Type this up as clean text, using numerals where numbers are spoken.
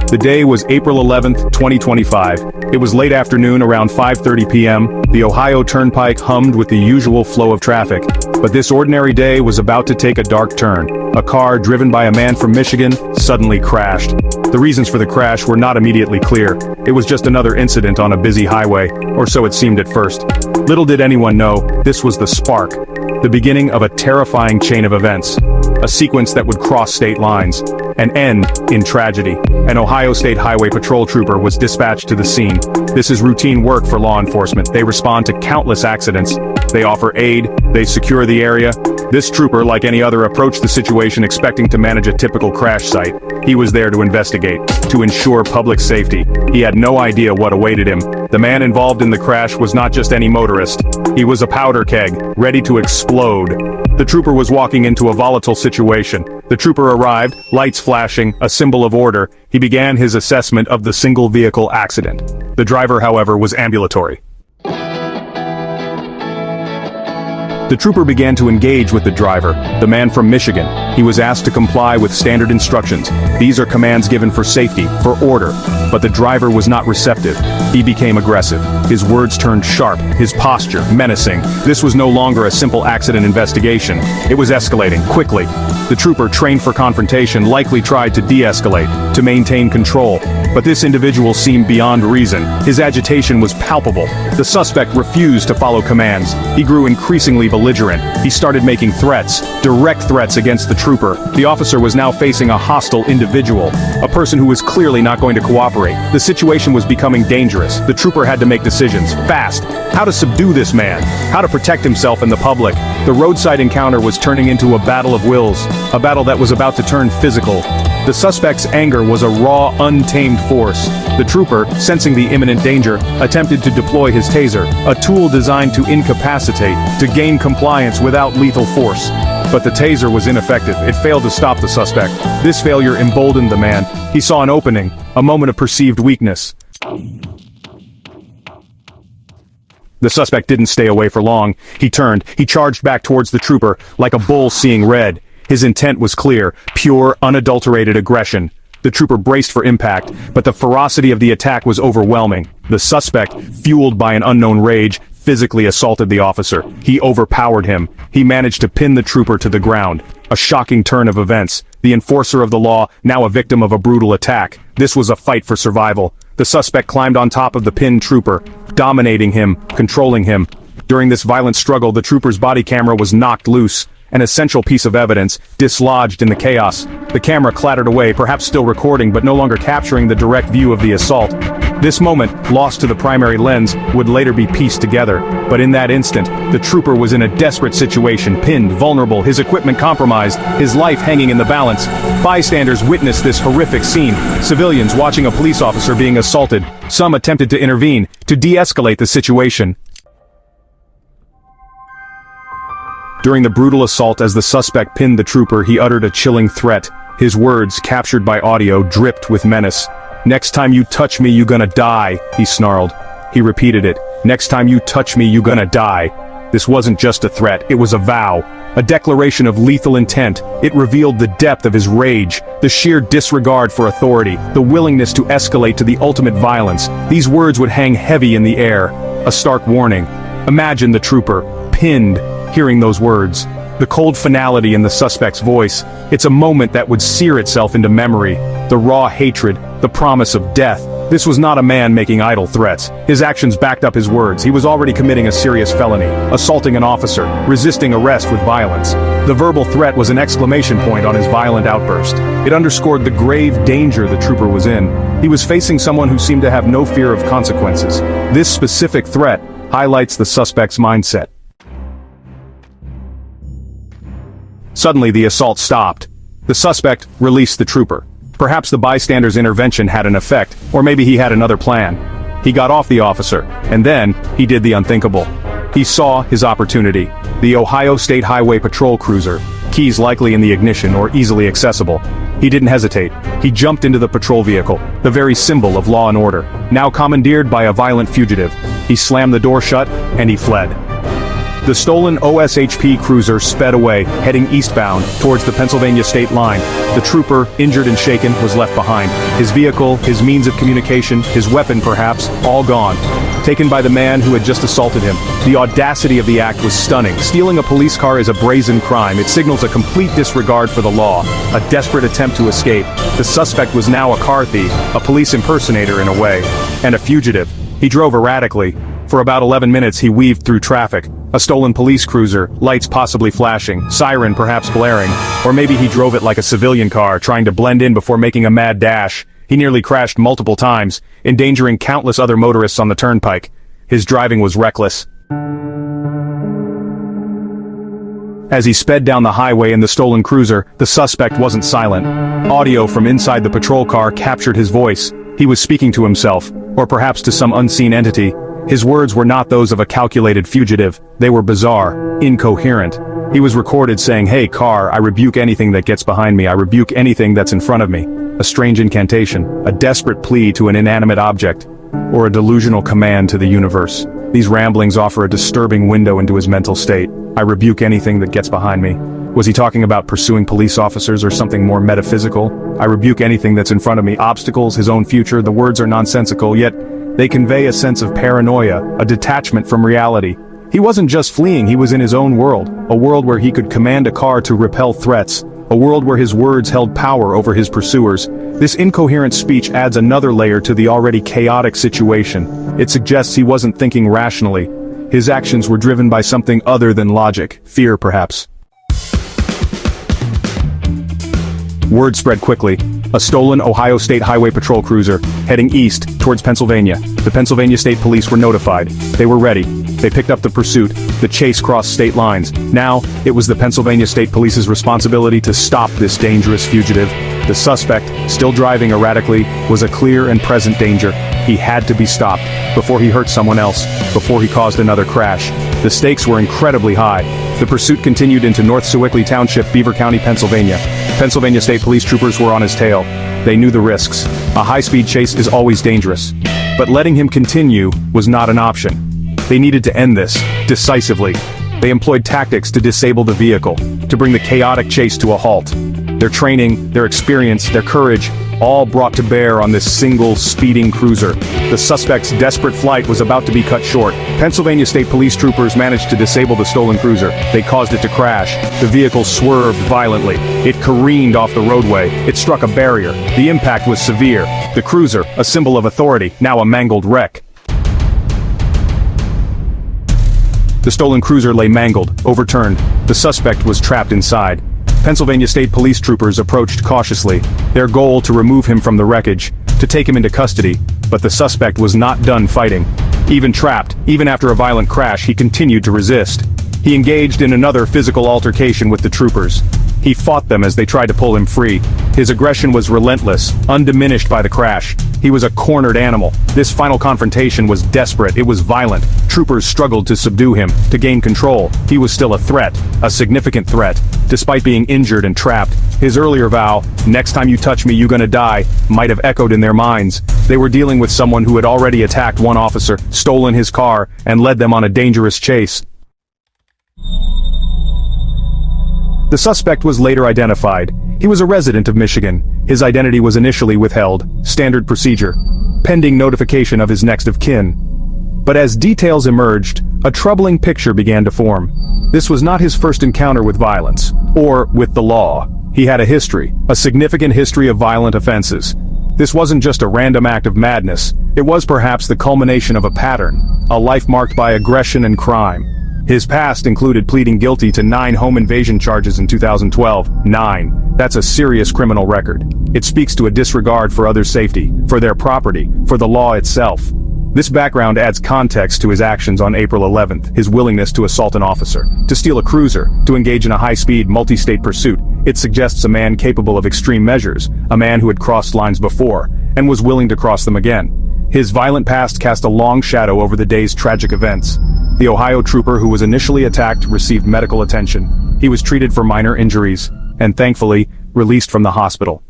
The day was April 11th, 2025. It was late afternoon around 5:30 p.m. The Ohio Turnpike hummed with the usual flow of traffic. But this ordinary day was about to take a dark turn. A car driven by a man from Michigan suddenly crashed. The reasons for the crash were not immediately clear. It was just another incident on a busy highway, or so it seemed at first. Little did anyone know, this was the spark. The beginning of a terrifying chain of events. A sequence that would cross state lines and end in tragedy. An Ohio State Highway Patrol trooper was dispatched to the scene. This is routine work for law enforcement. They respond to countless accidents. They offer aid. They secure the area. This trooper, like any other, approached the situation expecting to manage a typical crash site. He was there to investigate, to ensure public safety. He had no idea what awaited him. The man involved in the crash was not just any motorist. He was a powder keg, ready to explode. The trooper was walking into a volatile situation. The trooper arrived, lights flashing, a symbol of order. He began his assessment of the single vehicle accident. The driver, however, was ambulatory. The trooper began to engage with the driver, the man from Michigan. He was asked to comply with standard instructions. These are commands given for safety, for order. But the driver was not receptive. He became aggressive. His words turned sharp, his posture menacing. This was no longer a simple accident investigation. It was escalating, quickly. The trooper, trained for confrontation, likely tried to de-escalate, to maintain control. But this individual seemed beyond reason. His agitation was palpable. The suspect refused to follow commands. He grew increasingly belligerent. He started making threats, direct threats against the trooper. The officer was now facing a hostile individual, a person who was clearly not going to cooperate. The situation was becoming dangerous. The trooper had to make decisions, fast. How to subdue this man, how to protect himself and the public. The roadside encounter was turning into a battle of wills, a battle that was about to turn physical. The suspect's anger was a raw, untamed force. The trooper, sensing the imminent danger, attempted to deploy his taser, a tool designed to incapacitate, to gain compliance without lethal force. But the taser was ineffective. It failed to stop the suspect. This failure emboldened the man. He saw an opening, a moment of perceived weakness. The suspect didn't stay away for long. He turned. He charged back towards the trooper, like a bull seeing red. His intent was clear, pure, unadulterated aggression. The trooper braced for impact, but the ferocity of the attack was overwhelming. The suspect, fueled by an unknown rage, physically assaulted the officer. He overpowered him. He managed to pin the trooper to the ground. A shocking turn of events. The enforcer of the law, now a victim of a brutal attack. This was a fight for survival. The suspect climbed on top of the pinned trooper, dominating him, controlling him. During this violent struggle, the trooper's body camera was knocked loose. An essential piece of evidence, dislodged in the chaos. The camera clattered away, perhaps still recording but no longer capturing the direct view of the assault. This moment, lost to the primary lens, would later be pieced together. But in that instant, the trooper was in a desperate situation, pinned, vulnerable, his equipment compromised, his life hanging in the balance. Bystanders witnessed this horrific scene. Civilians watching a police officer being assaulted. Some attempted to intervene, to de-escalate the situation. During the brutal assault, as the suspect pinned the trooper, he uttered a chilling threat. His words, captured by audio, dripped with menace. "Next time you touch me, you gonna die," he snarled. He repeated it. "Next time you touch me, you gonna die." This wasn't just a threat, it was a vow. A declaration of lethal intent. It revealed the depth of his rage, the sheer disregard for authority, the willingness to escalate to the ultimate violence. These words would hang heavy in the air. A stark warning. Imagine the trooper, pinned, hearing those words. The cold finality in the suspect's voice. It's a moment that would sear itself into memory. The raw hatred, the promise of death. This was not a man making idle threats. His actions backed up his words. He was already committing a serious felony, assaulting an officer, resisting arrest with violence. The verbal threat was an exclamation point on his violent outburst. It underscored the grave danger the trooper was in. He was facing someone who seemed to have no fear of consequences. This specific threat highlights the suspect's mindset. Suddenly the assault stopped. The suspect released the trooper. Perhaps the bystander's intervention had an effect, or maybe he had another plan. He got off the officer, and then, he did the unthinkable. He saw his opportunity. The Ohio State Highway Patrol cruiser, keys likely in the ignition or easily accessible. He didn't hesitate. He jumped into the patrol vehicle, the very symbol of law and order, now commandeered by a violent fugitive. He slammed the door shut, and he fled. The stolen OSHP cruiser sped away, heading eastbound, towards the Pennsylvania state line. The trooper, injured and shaken, was left behind. His vehicle, his means of communication, his weapon perhaps, all gone. Taken by the man who had just assaulted him. The audacity of the act was stunning. Stealing a police car is a brazen crime. It signals a complete disregard for the law, a desperate attempt to escape. The suspect was now a car thief, a police impersonator in a way, and a fugitive. He drove erratically. For about 11 minutes he weaved through traffic. A stolen police cruiser, lights possibly flashing, siren perhaps blaring, or maybe he drove it like a civilian car, trying to blend in before making a mad dash. He nearly crashed multiple times, endangering countless other motorists on the turnpike. His driving was reckless. As he sped down the highway in the stolen cruiser, the suspect wasn't silent. Audio from inside the patrol car captured his voice. He was speaking to himself, or perhaps to some unseen entity. His words were not those of a calculated fugitive. They were bizarre, incoherent. He was recorded saying, "Hey car, I rebuke anything that gets behind me. I rebuke anything that's in front of me." A strange incantation, a desperate plea to an inanimate object, or a delusional command to the universe. These ramblings offer a disturbing window into his mental state. I rebuke anything that gets behind me. Was he talking about pursuing police officers or something more metaphysical? I rebuke anything that's in front of me. Obstacles, his own future, the words are nonsensical, yet they convey a sense of paranoia, a detachment from reality. He wasn't just fleeing, he was in his own world, a world where he could command a car to repel threats, a world where his words held power over his pursuers. This incoherent speech adds another layer to the already chaotic situation. It suggests he wasn't thinking rationally. His actions were driven by something other than logic, fear perhaps. Word spread quickly. A stolen Ohio State Highway Patrol cruiser, heading east, towards Pennsylvania. The Pennsylvania State Police were notified. They were ready. They picked up the pursuit. The chase crossed state lines. Now, it was the Pennsylvania State Police's responsibility to stop this dangerous fugitive. The suspect, still driving erratically, was a clear and present danger. He had to be stopped, before he hurt someone else, before he caused another crash. The stakes were incredibly high. The pursuit continued into North Sewickley Township, Beaver County, Pennsylvania. Pennsylvania State Police troopers were on his tail. They knew the risks. A high-speed chase is always dangerous. But letting him continue was not an option. They needed to end this, decisively. They employed tactics to disable the vehicle, to bring the chaotic chase to a halt. Their training, their experience, their courage, all brought to bear on this single, speeding cruiser. The suspect's desperate flight was about to be cut short. Pennsylvania State Police troopers managed to disable the stolen cruiser. They caused it to crash. The vehicle swerved violently. It careened off the roadway. It struck a barrier. The impact was severe. The cruiser, a symbol of authority, now a mangled wreck. The stolen cruiser lay mangled, overturned. The suspect was trapped inside. Pennsylvania State Police troopers approached cautiously, their goal to remove him from the wreckage, to take him into custody, but the suspect was not done fighting. Even trapped, even after a violent crash, he continued to resist. He engaged in another physical altercation with the troopers. He fought them as they tried to pull him free. His aggression was relentless, undiminished by the crash. He was a cornered animal. This final confrontation was desperate, it was violent. Troopers struggled to subdue him, to gain control. He was still a threat, a significant threat. Despite being injured and trapped, his earlier vow, "Next time you touch me, you gonna die," might have echoed in their minds. They were dealing with someone who had already attacked one officer, stolen his car, and led them on a dangerous chase. The suspect was later identified. He was a resident of Michigan. His identity was initially withheld, standard procedure, pending notification of his next of kin. But as details emerged, a troubling picture began to form. This was not his first encounter with violence, or with the law. He had a history, a significant history of violent offenses. This wasn't just a random act of madness, it was perhaps the culmination of a pattern, a life marked by aggression and crime. His past included pleading guilty to 9 home invasion charges in 2012. 9. That's a serious criminal record. It speaks to a disregard for others' safety, for their property, for the law itself. This background adds context to his actions on April 11th, his willingness to assault an officer, to steal a cruiser, to engage in a high-speed, multi-state pursuit. It suggests a man capable of extreme measures, a man who had crossed lines before, and was willing to cross them again. His violent past cast a long shadow over the day's tragic events. The Ohio trooper who was initially attacked received medical attention. He was treated for minor injuries, and thankfully, released from the hospital.